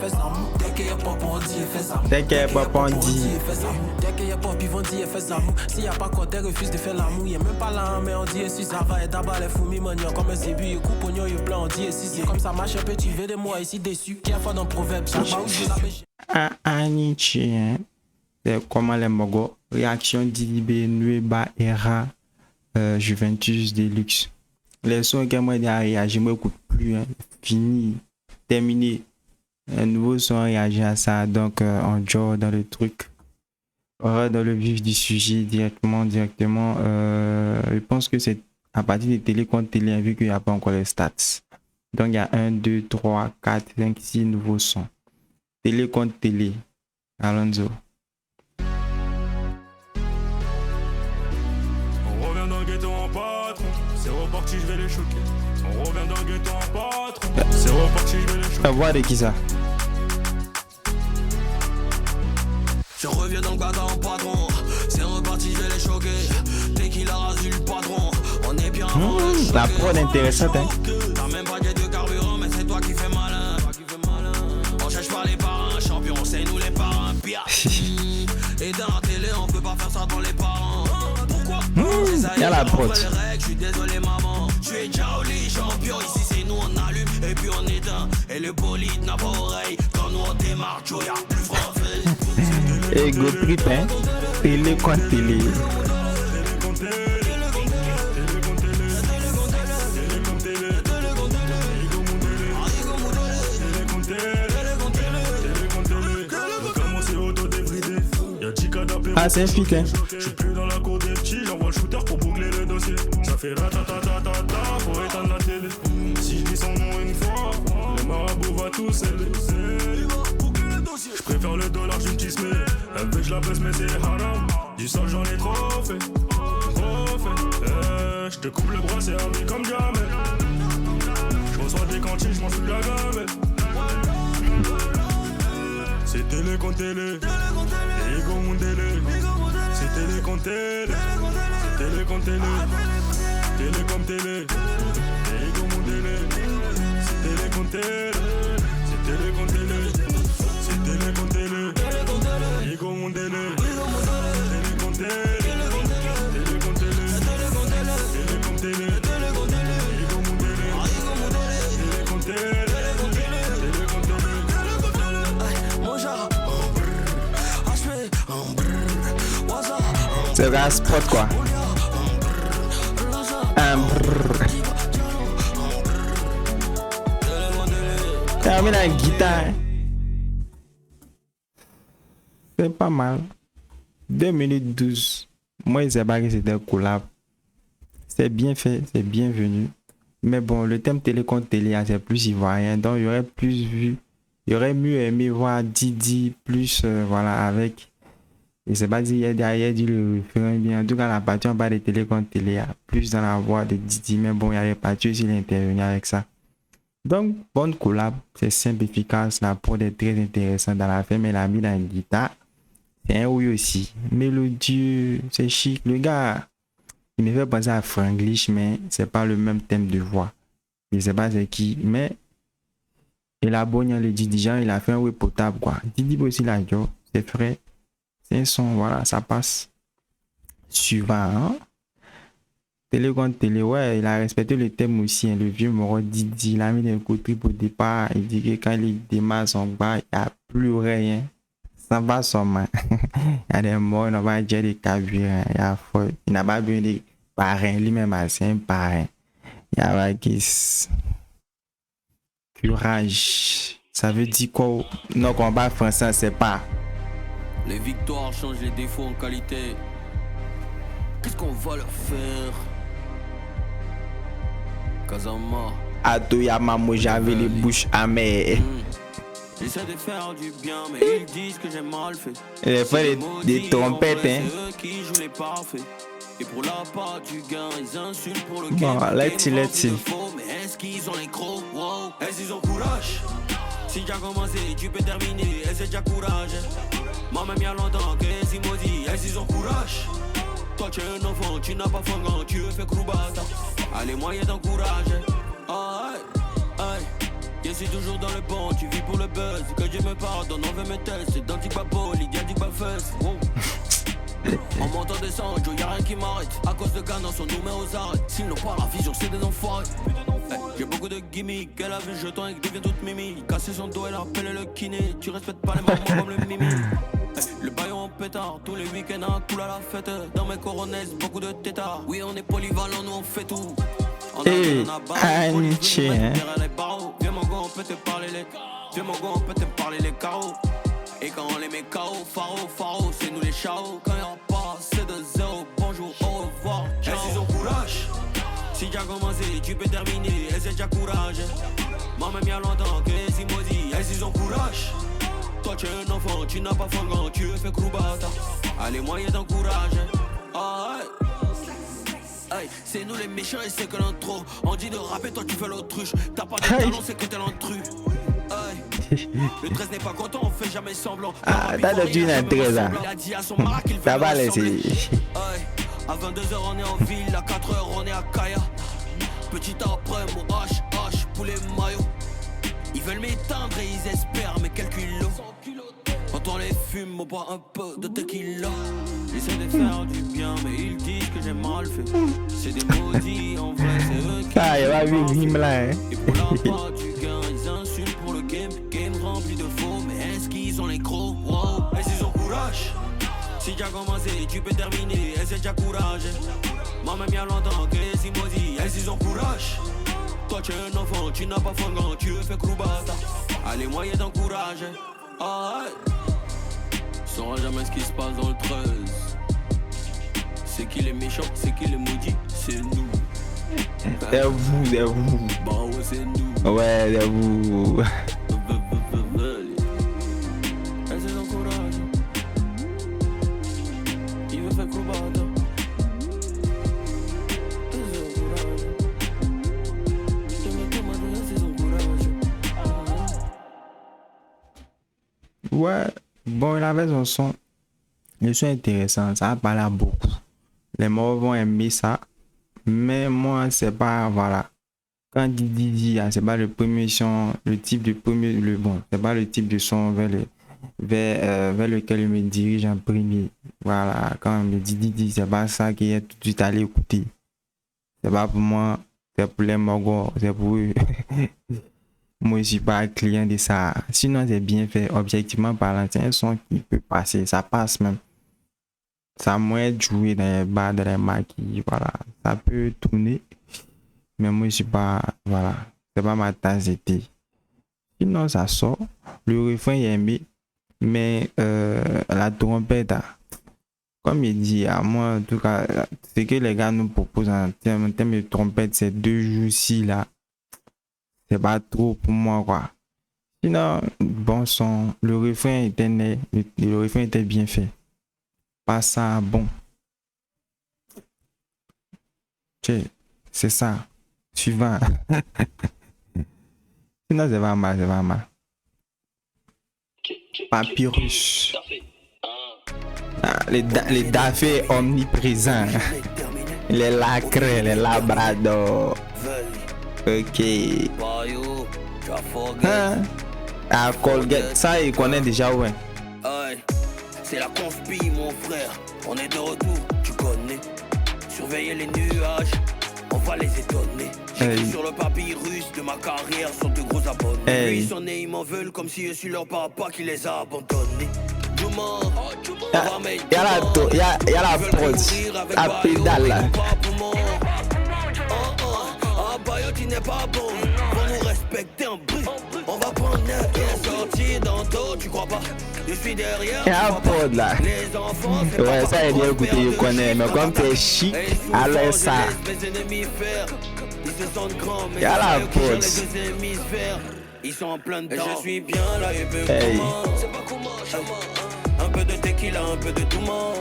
fait ça mou. Dès qu'il y a pop, on dit fait ça mou. Dès qu'il y a pop, on dit. Dès qu'il y a pop, ils vont dire fait ça mou. S'il y a pas côté, refuse de faire l'amour. Y'a même pas là, mais on dit si ça va. Et d'abord les fous mignon comme un zébu. Il coupe oignon, il plein, on dit si c'est comme ça marche un peu. Tu veux de moi ici déçu. Qui a fait dans le proverbe, ça va où je l'avais. Anichi, hein. C'est comment les mogos. Réaction d'Idibé, Nueba, Era, Juventus Deluxe. Les sons que moi j'ai réagi, moi écoute plus, hein. Fini, terminé. Un nouveau son réagit à ça, donc on joue dans le truc. On va dans le vif du sujet directement. Je pense que c'est à partir des télé contre télé, vu qu'il n'y a pas encore les stats. Donc il y a 1, 2, 3, 4, 5, 6 nouveaux sons. Télé contre télé. Alonso. On revient dans le ghetto en patron. C'est reparti, je vais les choquer. On revient dans le ghetto en patron. C'est reparti, je vais les choquer. La voix de qui ça? Je reviens dans le bâtard en patron. C'est reparti, je vais les choquer. Dès qu'il a rasé le patron, on est bien avant la prod intéressante, hein. T'as même pas de carburant, mais c'est toi qui fais malin. On cherche pas les parrains, champion, c'est nous les parrains. Pia. Et dans la télé, on peut pas faire ça dans les parents. Pourquoi? Y'a la prod. Je suis désolé maman. Je suis Jaoli, champion, ici c'est nous on allume et puis on éteint. Et le bolide n'a pas oreille. Quand nous on démarre, Joe, y'a plus français. Ego trip, hein. Télé contre télé. Ah, c'est un feat, hein. Je suis plus dans la cour des petits, j'envoie le shooter pour boucler le dossier. Ça fait ratatatatata, faut éteindre la télé. Si je dis son nom une fois, le marabout va tout sceller. Je préfère le dollar d'une petite smé. Avec je la baisse mais c'est haram. Du sol j'en ai trop fait. Je te coupe le bras, c'est armé comme jamais. Je reçois des cantines, je mange plus la gamelle. C'est télé contre télé. Ego mon délai. C'est télé contre télé. C'est télé contre télé. Télé comme télé. Ego mon délai. C'est télé contre télé. C'est télé contre télé. C'est télé contre télé. Ego mon délai. Télé contre télé. Télé contre télé. Télé contre télé. Ego mon délai. Télé contre télé. Télé contre télé. Mon genre. C'est la spot quoi. Termine la guitare. C'est pas mal. 2 minutes 12. Moi, je sais pas que c'était un collab. C'est bien fait, c'est bienvenu. Mais bon, le thème télé contre télé, c'est plus ivoirien. Donc, il y aurait plus vu. Il y aurait mieux aimé voir Didi plus, voilà, avec. Je sais pas si il y a derrière du le refrain bien. En tout cas, la partie en bas de télé contre télé, plus dans la voix de Didi. Mais bon, il y a les parties aussi, il est intervenu avec ça. Donc, bonne collab. C'est simple, efficace. La prod est très intéressante dans la fin, mais il a mis dans la guitare. C'est un oui aussi. Mélodieux, c'est chic. Le gars, il me fait penser à Franglish, mais c'est pas le même thème de voix. Je sais pas c'est qui, mais il a bon, le Didi Jean, il a fait un oui potable, quoi. Didi aussi, la job, c'est frais. C'est un son, voilà, ça passe. Suivant, hein? Télé contre télé, ouais, il a respecté le thème aussi, hein, le vieux Moro Didi, il a mis des coups de trip au départ, il dit que quand il démarre son bas, il n'y a plus rien. Ça va son main. Il y a des morts, il n'a pas déjà des carburants, il n'a pas besoin de parrain, lui-même, c'est un parrain. Il y a pas qui courage. Ça veut dire quoi? Non, combat français, c'est pas. Les victoires changent les défauts en qualité. Qu'est-ce qu'on va leur faire? Kazama. Atoyamamo, j'avais les bouches amères. J'essaie de faire du bien, mais ils disent que j'ai mal fait. Les frères des trompettes, hein. C'est eux qui jouent les parfaits. Et pour la part du gain, ils insultent pour le bon, let's see. Mais est-ce qu'ils ont les crocs? Wow. Est-ce qu'ils ont courage? Si tu as commencé, tu peux terminer. Est-ce que tu as courage? Moi-même, il y a longtemps que c'est maudit. Est-ce qu'ils ont courage? Toi, tu es un enfant, tu n'as pas faim, tu veux faire croubata. Allez, moi, y'a ton courage. Aïe, aïe. Je suis toujours dans le banc, tu vis pour le buzz. Que Dieu me pardonne, on veut mes tests. C'est dans Tigba Paul, Lydia Tigba Fest. En montant descend, Joe y'a rien qui m'arrête. À cause de Ghana, son numéro s'arrête. S'ils n'ont pas la vision, c'est des enfoirés. J'ai beaucoup de gimmicks, elle a vu le jeton et devient toute mimi. Casser son dos, elle appelle le kiné. Tu respectes pas les mamans comme le mimi. Le baillon en pétard, tous les week-ends un cool à la fête. Dans mes coronesses, beaucoup de tétards. Oui, on est polyvalent, nous on fait tout. Hey, Anche, hein. Viens mon gars, on peut te parler les. Viens mon gars, on peut te parler les carreaux. Et quand on les met KO, Faro, c'est nous les chaos. Quand y'a pas, c'est de zéro. Bonjour, au revoir. Ciao. Elles ont courage. Si t'as commencé, tu peux terminer. Elles ont déjà courage. Moi même y'a longtemps que les maudits. Elles ont courage. Toi tu es un enfant, tu n'as pas faim quand tu veux faire croubata. Allez, moyen d'encourage. Ah ouais. Hey, c'est nous les méchants et c'est que l'intro. On dit de rapper, toi tu fais l'autruche. T'as pas de talent, c'est que t'es l'intrus. Le 13 n'est pas content, on fait jamais semblant. Ah, t'as de une intérêt là. Il a dit à son mara qu'il Ça va laisser. À 22h on est en ville, à 4h on est à Kaya. Petit après mon H, poulet maillot. Ils veulent m'éteindre et ils espèrent, mais quel culot. Quand on les fume, on boit un peu de tequila. J'essaie de faire du bien, mais ils disent que j'ai mal fait. C'est des maudits, en vrai, c'est eux qui. Ah, il va vivre là, hein. Et pour la part du gain, ils insultent pour le game rempli de faux. Mais est-ce qu'ils ont les crocs? Wow. Est-ce qu'ils ont courage? Si t'as commencé, tu peux terminer. Est-ce que t'as courage? Moi même y'a longtemps que les maudits. Est-ce qu'ils ont courage? Toi tu es un enfant, tu n'as pas faim quand tu veux faire croubata. Allez, moyen d'encourage. Ah ouais. Saura jamais ce qui se passe dans le 13. C'est qui les méchants, c'est qui les maudits, c'est nous. C'est vous. Bah ouais, c'est nous. Ouais, c'est vous. Elles se encouragent. Ils veulent faire croubata. Elles se encouragent. Ouais, bon, il avait son son. Le son intéressant, ça a parlé à beaucoup. Les morts vont aimer ça. Mais moi, c'est pas, voilà. Quand Didi dit, c'est pas le premier son, le type de premier, c'est pas le type de son vers lequel il me dirige en premier. Voilà, quand le Didi dit, c'est pas ça qui est tout de suite allé écouter. C'est pas pour moi, c'est pour les mogos, c'est pour eux. Moi, je suis pas client de ça. Sinon, c'est bien fait. Objectivement parlant, c'est un son qui peut passer. Ça passe même. Ça a moins de jouer dans les bars, dans les maquilles. Voilà. Ça peut tourner. Mais moi, je suis pas. Voilà. C'est pas ma tasse de thé. Sinon, ça sort. Le refrain est aimé. Mais la trompette, comme il dit, à moi, en tout cas, ce que les gars nous proposent en termes de trompette, c'est 2 jours-ci là. C'est pas trop pour moi, quoi. Sinon, bon son, le refrain était né, le refrain était bien fait. Pas ça, bon. C'est ça. Suivant. Sinon, c'est pas mal. Papyrus. Ah, les daffés omniprésents. Les lacrés, les labradors. Ok. Hein? Ah, Colgate, ça il connaît déjà, ouais. C'est la conspi, mon frère. On est de retour, tu connais. Surveiller les nuages, on va les étonner. J'écris sur le papyrus de ma carrière, sont de gros abonnés. Ils sont nés, ils m'en veulent comme si je suis leur papa qui les a abandonnés. Y'a la prod, à pédale là. Tu n'es pas bon, faut nous respecter en bruit. On va prendre un qui est sorti dans dos, tu crois pas? Je suis derrière. Y'a un pod là. Les enfants, ouais, ça est bien écouté, je connais. Mais comme t'es chic, alors ça. Y'a la pod. Ils sont en plein dedans. Je suis bien là et peu comment. C'est pas comment, un peu de tequila, un peu de touma.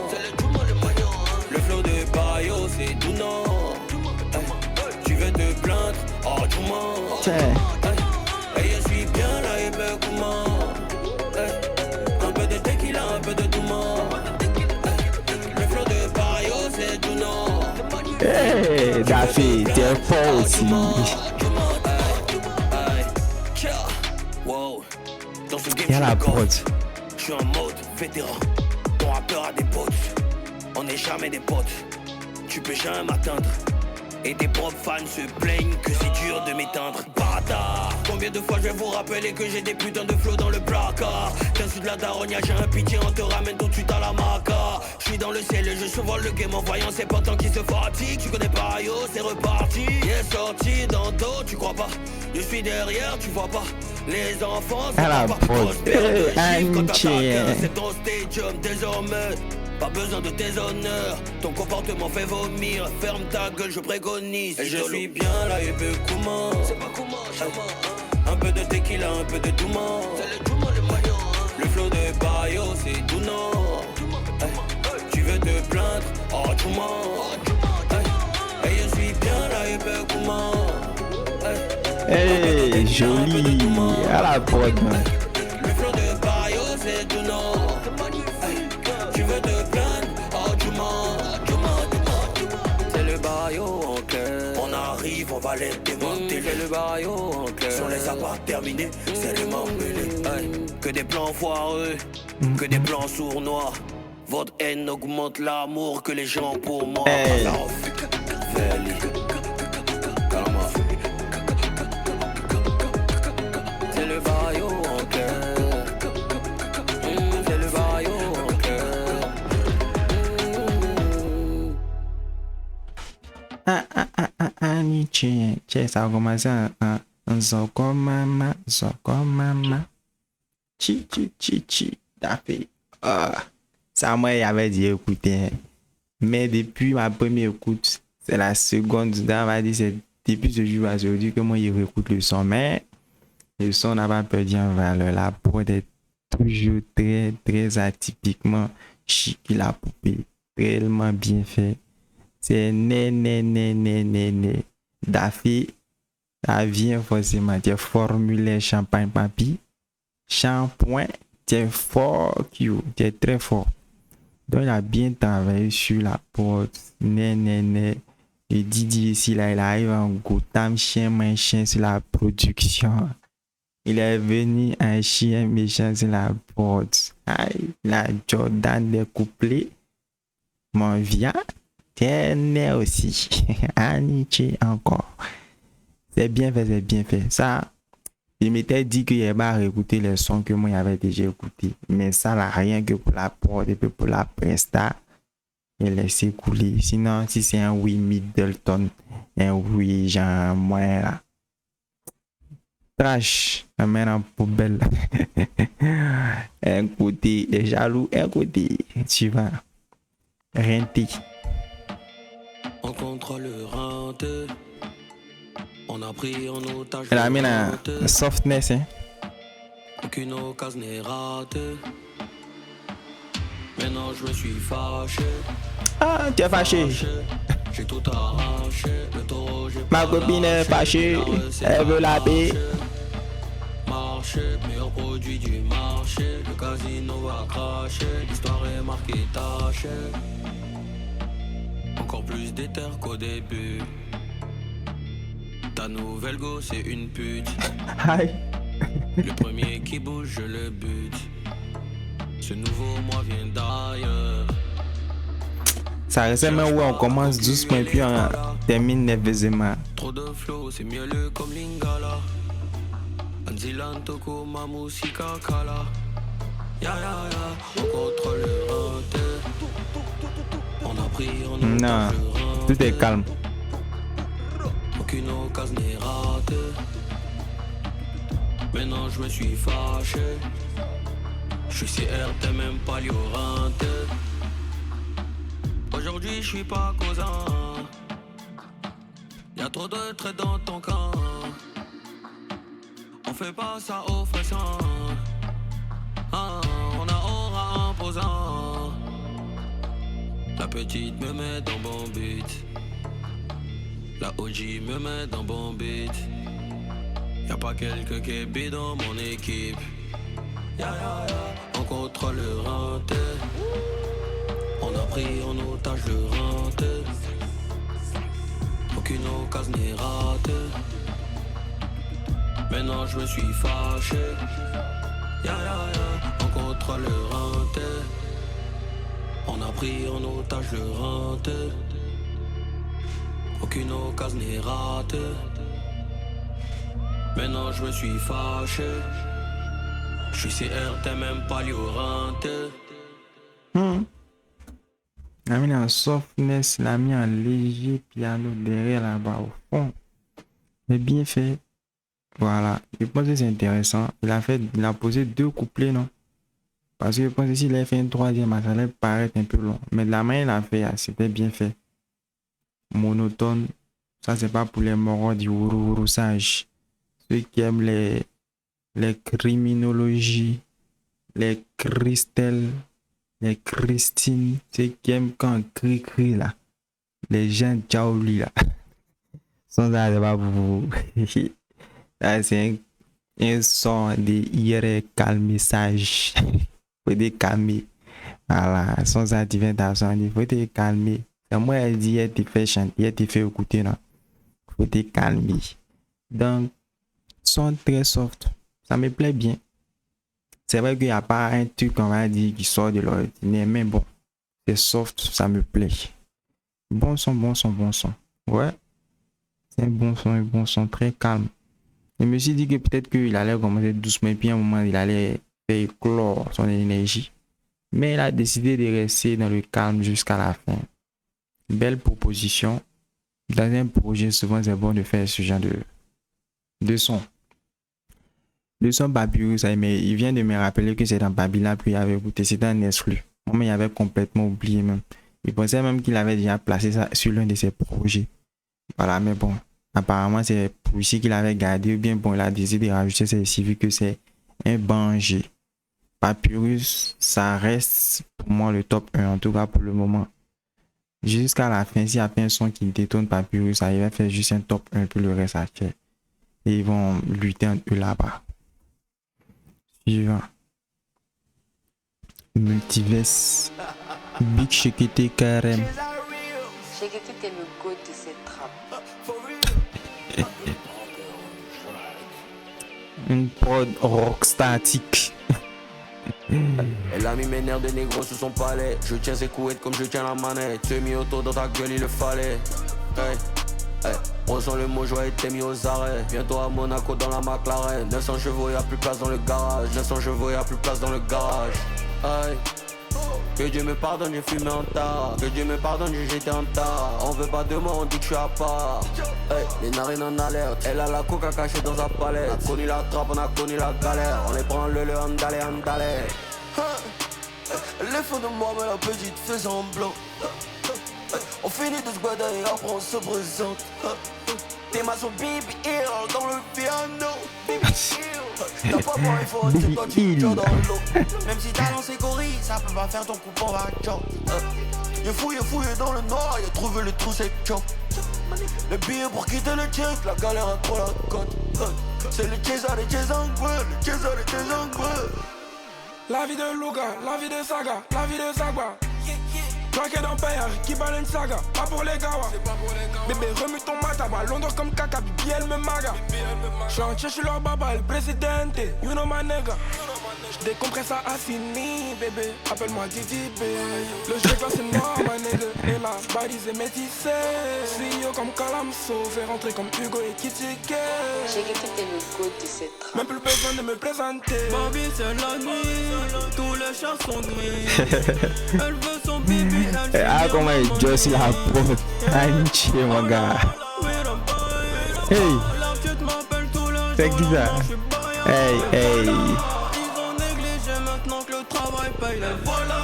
Le flow de Bayo, c'est tout non. Tu veux te plaindre, oh du moins. Et je suis bien là et peu comment. Un peu de tequila, un peu de touma. Le flow de Bayo, c'est tout non. Hey, Daffy, t'es fort aussi. ce game, Il y a la je me prod. gosse. Je suis en mode vétéran. Ton rappeur a des potes. On n'est jamais des potes. Tu peux jamais m'atteindre. Et tes propres fans se plaignent que c'est dur de m'éteindre. Bâtard. Combien de fois je vais vous rappeler que j'ai des putains de flots dans le placard. T'insultes la darogne, j'ai un pitié, on te ramène tout de suite à la maca. Je suis dans le ciel et je survole le game en voyant ces potents qui se fatiguent. Tu connais pas yo, c'est reparti. Il est sorti dans le dos, tu crois pas. Je suis derrière, tu vois pas. Les enfants, c'est la pas prod. prospère de chiffres quand Antier. t'attaques. C'est ton stadium désormais. Pas besoin de tes honneurs, ton comportement fait vomir. Ferme ta gueule, je préconise. Et je suis bien là, et peu comment. C'est pas comment, un peu de tequila, un peu de Douma. C'est le Douma, le moyen. Le flow de Bayo, c'est tout non. Tu veux te plaindre, oh Douma. Et je suis bien là, et peu comment. Hey, joli. À la prod. Le flow de Bayo, c'est tout non. Tu veux te plaindre, oh Douma. C'est le Bayo en cœur. On arrive, on va les démonter. C'est le Bayo en cœur. Si on les a pas terminés, c'est le m'emmener. Que des plans foireux, que des plans sournois. Votre haine augmente l'amour que les gens pour moi. Hey. Veli. Calma. C'est le Bayo en cœur. C'est le Bayo en cœur. Aniche. Tiens, ça a commencé en Zoko Mama. Chi. T'as fait. Ça, moi, il avait dit écouter. Mais depuis ma première écoute, c'est la seconde. On va dire, c'est depuis ce jour à aujourd'hui que moi, il réécoute le son. Mais le son n'a pas perdu en valeur. La prod est toujours très, très atypiquement chic. La poupée, tellement bien fait. C'est né. Daffy, ça vient forcément. Tu formulaire champagne papi. Shampoing, tu es fuck you. Tu es très fort. Donc, il a bien travaillé sur la prod. Né. Et Didier ici, là, il arrive en Gotham, chien sur la production. Il est venu un chien méchant sur la prod. Aïe, la Jordan des couplets. Mon vient. T'es né aussi. Aniche encore. C'est bien fait. Ça, je m'étais dit qu'il n'y avait pas réécouter les sons que moi j'avais déjà écouté. Mais ça, là, rien que pour la prod et pour la presta, il laisse couler. Sinon, si c'est un oui Middleton, un oui genre moins là. Trash, un mène en poubelle. Un côté jaloux, un côté, tu vas. Renté. On contrôle le renté. On a pris en otage. Elle a mis la softness, hein. Aucune occasion n'est ratée. Maintenant je me suis fâché. Ah, tu es fâché. J'ai tout arraché. Le taureau, j'ai Ma pas copine est lâché. fâchée. Elle veut la paix. Marché, meilleur produit du marché. Le casino va cracher. L'histoire est marquée tachée. Encore plus d'éther qu'au début. Ta nouvelle go, c'est une pute. Aïe. Le premier qui bouge, je le bute. Ce nouveau moi vient d'ailleurs. Ça ressemble à où on commence doucement et puis on termine nerveusement. Trop de flow, c'est mielleux comme Lingala. Anzilan Toko, Mamusika Kala. Ya, on contrôle le renté. On a pris, on a Non, tout est calme. Aucune occasion n'est ratée. Maintenant je me suis fâché. Je suis CR, t'es même pas liorante. Aujourd'hui je suis pas causant. Y'a trop de traits dans ton camp. On fait pas ça au frisson. On a aura imposant. La petite me met dans bon but. La OG me met dans bon beat. Y'a pas quelqu'un qui est bide dans mon équipe. On contrôle le renté. On a pris en otage le renté. Aucune occasion n'est ratée. Maintenant je me suis fâché. trop le renter. On a pris en otage le renter. Aucune occasion n'est ratée. Maintenant je me suis fâché. Je suis CR, t'es même pas liorante. Il a mis en softness, il a mis en léger piano derrière là-bas au fond. Mais bien fait. Voilà. Je pense que c'est intéressant. Il a posé 2 couplets, non? Parce que je pense que s'il avait fait un 3e, ça allait paraître un peu long. Mais de la main, il a fait, c'était bien fait. Monotone. Ça, c'est pas pour les morons du Wuru sage. Ceux qui aiment les criminologies, les Christelle, les Christine, ceux qui aiment quand on crie là. Les gens Jaouli là. Sans ça, c'est pas pour vous. Là, c'est un son de hier calmer sage. Faut te calmer. Voilà, sans activation, il faut te calmer. C'est moi, elle dit, elle te fait chanter, elle te fait écouter, non. Faut te calmer. Donc, son très soft. Ça me plaît bien. C'est vrai qu'il n'y a pas un truc, on va dire, qui sort de l'ordinaire, mais bon, c'est soft, ça me plaît. Bon son. Ouais. C'est un bon son très calme. Je me suis dit que peut-être qu'il allait commencer doucement, et puis à un moment, il allait faire éclore son énergie. Mais il a décidé de rester dans le calme jusqu'à la fin. Belle proposition. Dans un projet, souvent, c'est bon de faire ce genre de son. Le son Papyrus, mais il vient de me rappeler que c'est dans Babylone, puis il avait écouté, c'était un exclu. Moi, il avait complètement oublié même. Il pensait même qu'il avait déjà placé ça sur l'un de ses projets. Voilà, mais bon, apparemment, c'est pour ici qu'il avait gardé, ou bien bon, il a décidé de rajouter celle-ci vu que c'est un banger. Papyrus, ça reste pour moi le top 1, en tout cas pour le moment. Jusqu'à la fin, s'il y a un son qui détonne Papyrus, ça, il va faire juste un top 1, puis le reste à faire. Et ils vont lutter entre eux là-bas. Suivant. Multiverse. Big Shekete KRM. Shekete était le goût de cette trappe. Une prod rock statique. Elle a mis mes nerfs de négro sous son palais. Je tiens ses couettes comme je tiens la manette. Tu mis auto dans ta gueule, il le fallait. Hey. Hey. Ressens le mojo et t'es mis aux arrêts. Bientôt à Monaco dans la McLaren. 900 chevaux, y'a plus place dans le garage. 900 chevaux, y'a plus place dans le garage. Hey. Que Dieu me pardonne, j'ai fumé en tas. Que Dieu me pardonne, j'ai jeté en tas. On veut pas de moi, on dit que je suis à part. Hey, les narines en alerte. Elle a la coca cachée dans sa palette. On a connu la trappe, on a connu la galère. On les prend le andale. Les faux de moi, mais la petite fait semblant. On finit de se guader et après on se présente. T'es ma son Bibi Hill dans le piano. T'as pas bon, il faut c'est toi tu te dans l'eau. Même si t'as lancé gorille, ça peut pas faire ton coup en vacances. Y'a fouillé dans le noir, y'a trouvé le trou c'est chaud. Les billets pour quitter le check, la galère a trop la cote. C'est le César et Césangwe, le César et Césangwe. La vie de Luga, la vie de Saga, la vie de Sagba. Traqué dans Payard, qui balance saga, pas pour les gawa. Bébé remue ton mataba, Londres comme caca, bibi elle me maga. Chantier chez leur baba, le présidente, you know my nigga. J'décompresse à Assini, bébé, appelle-moi Didi B. Le jeu c'est moi, my nigga, et la balise est métissée. CEO comme Calamso, fait rentrer comme Hugo et Kitike. J'ai était le goût de cette trappe. Même plus besoin de me présenter. Ma vie c'est la nuit, tous les chats sont gris. Elle veut son bibi. Ah, comment il joue la prod. Anchi, mon gars. Hey. C'est qui ça? Hey. Ils ont négligé maintenant que le travail paye les voilà.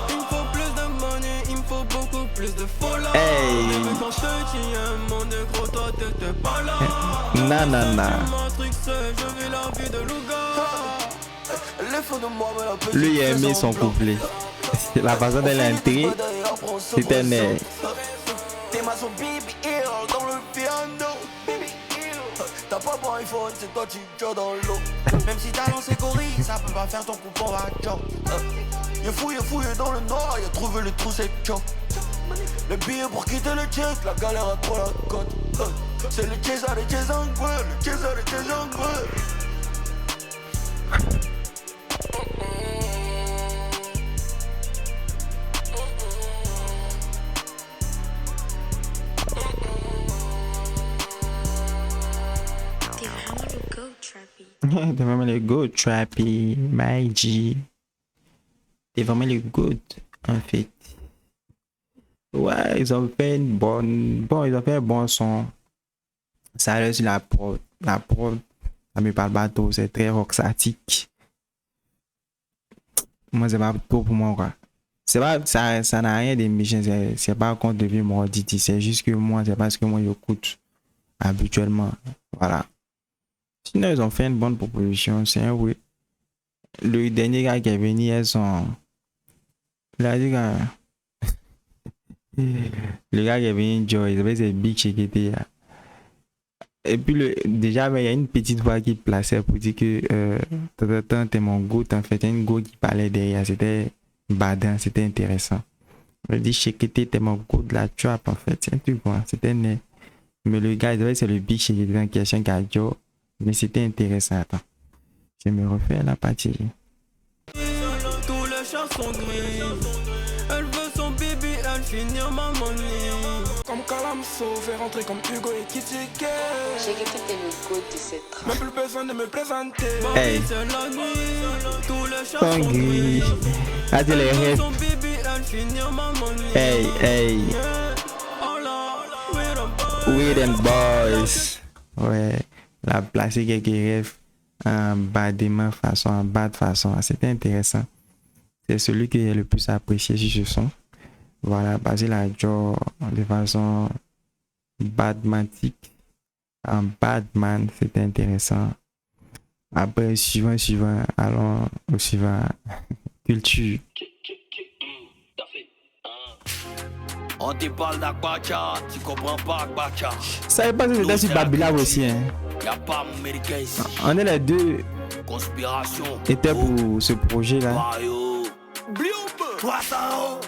Il me faut plus de money, il me faut beaucoup plus de fola. Hey. Mais quand je te tiens, mon négro, toi t'étais pas là. Nanana. Je vis la vie de Luga. Lui il a aimé son couplet. La façon de l'entrée, c'était net. T'es ma son Bibi Hill dans le piano. T'as pas bon iPhone, c'est toi tu joues dans l'eau. Même si t'as lancé gorille, ça peut pas faire ton coup en vacances. Y'a fouillé dans le noir, y'a trouvé le trou c'est chaud. Les billets pour quitter le check, la galère a trop la cote. C'est le César et Césangwe, le César et Césangwe. T'es vraiment le goat, Trappy, Maiji. T'es vraiment le goat, en fait. Ouais, ils ont fait une bonne... Bon, ils ont fait un bon son. Ça reste la prod. La prod, ça me parle pas trop, c'est très rockstatique. Moi, c'est pas trop pour moi, quoi. C'est pas, ça n'a rien de méchant, c'est pas contre le vieux Morditi, c'est juste que moi, c'est parce que moi, j'écoute habituellement. Voilà. Sinon, ils ont fait une bonne proposition, c'est un oui. Le dernier gars qui est venu, elles sont. Le gars qui est venu, Joy, c'est Big Shekete. Et puis, déjà, il y a une petite voix qui plaçait pour dire que t'es mon goût. En fait, il y a une go qui parlait derrière. C'était badin, c'était intéressant. Il dit Shekete, t'es mon goût de la trap, en fait. C'est un truc, quoi. C'était né. Mais le gars, c'est le Big Shekete en question qui a dit, mais c'était intéressant. Attends, je me refais la partie. Tous les chats sont gris. Elle veut son bébé, elle finit ma monnaie. Comme Calamso, fait rentrer comme Hugo et Kitike. J'ai quitté le goût de cette trappe. Même plus besoin de me présenter. Hey. C'est la nuit. Tous les chats Sont sont gris. gris. Ah, tu les Elle veut rêves. son bébé, elle finit ma monnaie. Hey, hey. Oh là, we're the boys. Weed and Boys. Ouais, la placer quelques rêves en bas des mains façon, en bas de façon. C'était intéressant. C'est celui qui est le plus apprécié sur ce son. Voilà, basé la jaw de façon badmatique. En Batman, c'était intéressant. Après, suivant, allons au suivant. Culture. On te parle d'Akbacha, tu comprends pas Akbacha. Ça n'est pas que c'était sur Babylab aussi. Hein. Y'a pas américain ici. On est les deux Conspiration. étaient pour ce projet-là. Mario. Blioube. 300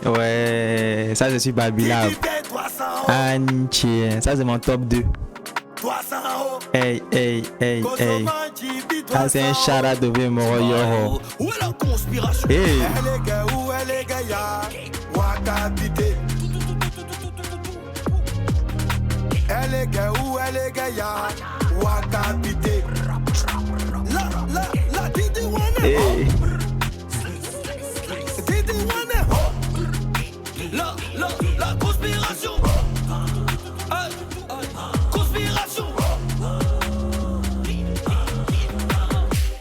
euros. Ouais, ça c'est sur Babylab. 300 euros. Entier. Ça c'est mon top 2. 300 euros. Hey. Ah, c'est un shout-out de Vemoro Yoro. Où est la conspiration? Hey. Où est les gars, ya Wakapité. Elle est gars, où elle est gars, ya Wakapité. La, Didi Wane. Hey. Didi Wane. La conspiration. Conspiration.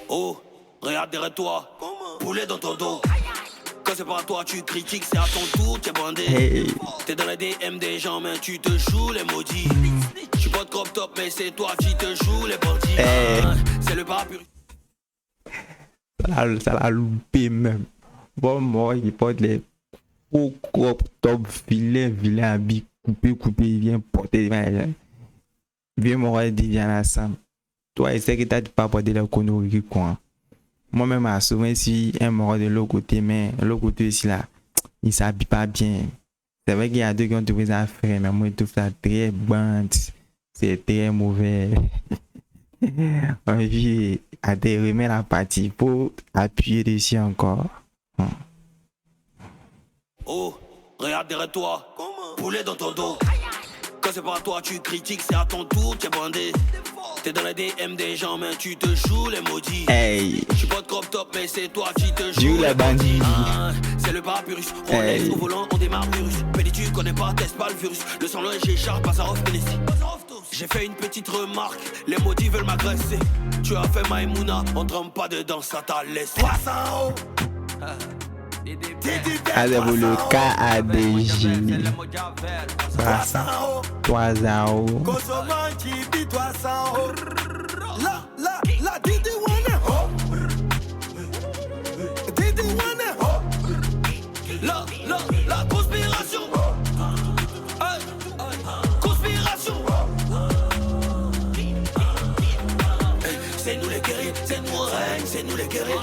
Oh, regarde derrière toi. Poulet dans ton dos. Quand c'est pas à toi, tu critiques, c'est à ton tour, t'es bandé. Hey. T'es dans les DM des gens, mais tu te joues les maudits. Tu pas de crop top, mais c'est toi qui te joues les bandits. Hey. C'est le parapluie. Ça l'a loupé même. Bon, moi, il porte les hauts crop top, vilain habit, coupé, il vient porter. Viens m'avoir dit, viens là, Sam. Toi, essaie que t'as pas porté la connerie, quoi. Moi-même, souvent, si un mort de l'autre côté, mais l'autre côté aussi, là, il s'habille pas bien. C'est vrai qu'il y a deux qui ont trouvé ça frère, mais moi, je trouve ça très bon. C'est très mauvais. On vit à remettre la partie pour appuyer dessus encore. Oh, regarde derrière toi. Poulet dans ton dos. Quand c'est pas à toi, tu critiques, c'est à ton tour, t'es bandé. T'es dans les DM des gens, mais tu te joues les maudits. Hey. Je suis pas de crop top, mais c'est toi qui te Joue joues les bandits. C'est le parapluie. Rolex au volant, on démarre virus. Mais tu connais pas, teste pas le virus. Le sang loin, j'écharpe, Bazarov, Tennessee. J'ai fait une petite remarque, les maudits veulent m'agresser. Tu as fait Maïmouna, on trempe pas dedans, ça t'a laissé. 300 euros. Allez, vous le KADJ. 3 ans. La Didi Wane. Didi Wane. La conspiration. Conspiration. C'est nous les guerriers, c'est nous règne, c'est nous les guerriers.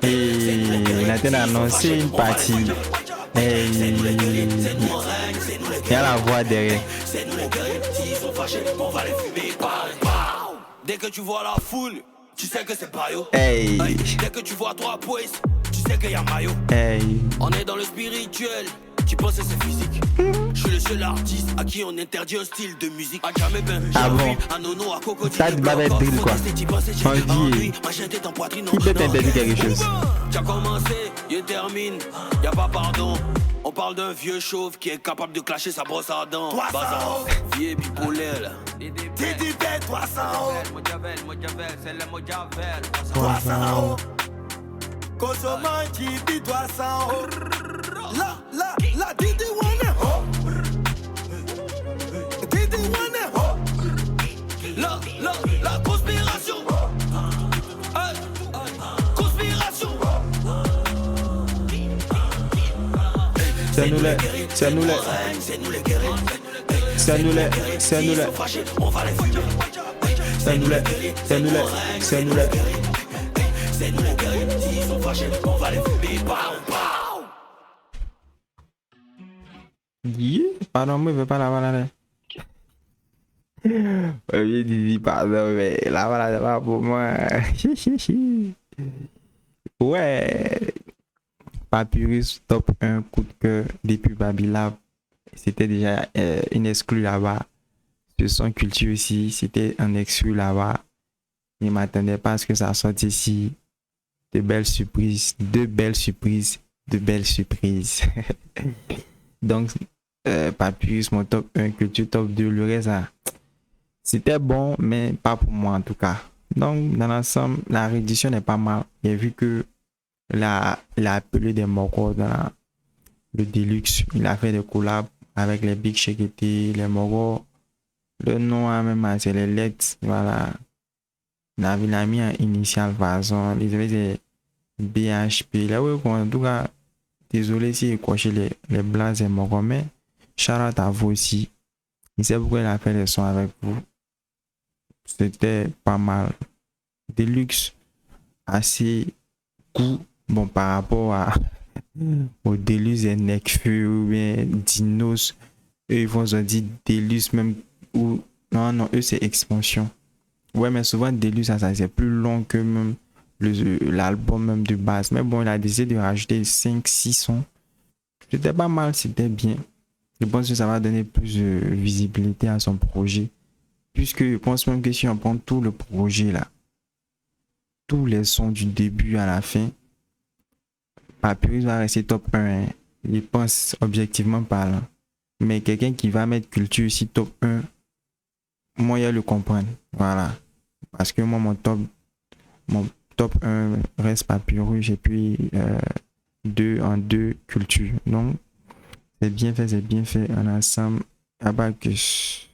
Et Nathan a annoncé une partie. Et il y a la voix derrière. C'est nous les guerriers, s'ils sont fâchés, on va les fumer. Dès que tu vois la foule, tu sais que c'est Bayo. Hey. Dès que tu vois 3 poètes, tu sais qu'il y a Mayo. Hey. On est dans le spirituel, tu pensais c'est physique. Je suis le seul artiste à qui on interdit un style de musique. À jamais ben, Ah bon? un nono à crocodile. Ça te va être drill quoi. On dit, qui peut t'interdire quelque chose? Tu as commencé, il termine, y a pas pardon. On parle d'un vieux chauve qui est capable de clasher sa brosse à dents. 300 vieux bipolaire là. Didi Bet 300 Mojabel, c'est le Mojabel. 300 Kosoman Jibi 300 La Didi Wane Didi Wane La conspiration. Conspiration. C'est nous les. C'est nous les guerriers. C'est nous les. On va les fumer. C'est nous les. C'est nous les guerriers. S'ils sont fâchés, on va les fumer. Yeah. Pardon, moi, je veux pas la voilà. Oui, Didi, pardon, mais la voilà, c'est pas pour moi. Ouais. Papyrus, top 1, coup de cœur depuis Babylab. C'était déjà une exclue là-bas. Ce son culture aussi, c'était un exclu là-bas. Je ne m'attendais pas à ce que ça sorte ici. De belles surprises. Donc, Papyrus, mon top 1, culture top 2, le reste, c'était bon, mais pas pour moi en tout cas. Donc, dans l'ensemble, la réédition n'est pas mal. J'ai vu que il a appelé des Mogos dans le Deluxe. Il a fait des collabs avec les Big Shekete, les Mogos. Le nom, même, c'est les Let's. Voilà. Il a mis un initial façon. Les autres, c'est BHP. Là, oui, en tout cas, désolé si j'ai coché les blancs et Mogos, mais shout out à vous aussi. Il sait pourquoi il a fait les sons avec vous. C'était pas mal. Deluxe, assez cool. Bon, par rapport au Deluxe et Nekfeu ou bien Dinos, eux ils vont se dire Deluxe même ou non, eux c'est expansion. Ouais, mais souvent Deluxe ça c'est plus long que même l'album même de base. Mais bon, il a décidé de rajouter 5-6 sons. C'était pas mal, c'était bien. Je pense que ça va donner plus de visibilité à son projet. Puisque je pense même que si on prend tout le projet là, tous les sons du début à la fin, Papyrus va rester top 1. Hein. Je pense objectivement parlant. Mais quelqu'un qui va mettre culture ici top 1, moi, il le comprendre. Voilà. Parce que moi, mon top 1 reste Papyrus et puis 2 en 2 culture. Donc, c'est bien fait en ensemble. Abacus.